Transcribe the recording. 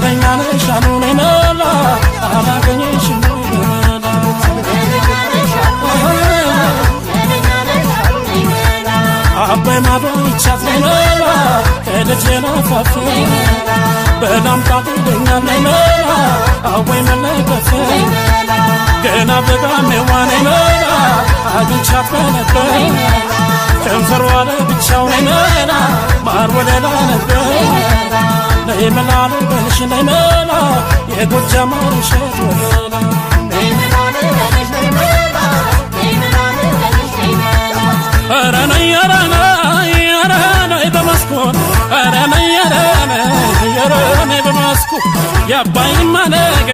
እረኛ ነሽ አሉኝ መላ አላገኘሽም አባይ ማዶ ይቻት መላ ከልጄ ናፋፍ በላምጣ ትለኛል መላ አወይ መለከት ገና በጋሜዋን መላ አግኝቻት ነበር ከንፈሯ ለብቻው መላ ማር ወለላ ነበር ነይ መላ ልበልሽ ነይ መላ የጎጃም እሸት ወለላ ኧረ ነይ ኧረ ነይ ኧረ ነይ በመስኮት ኧረ ነይ ኧረ ነይ ኧረ ነይ በመስኮት የአባይማ ነገር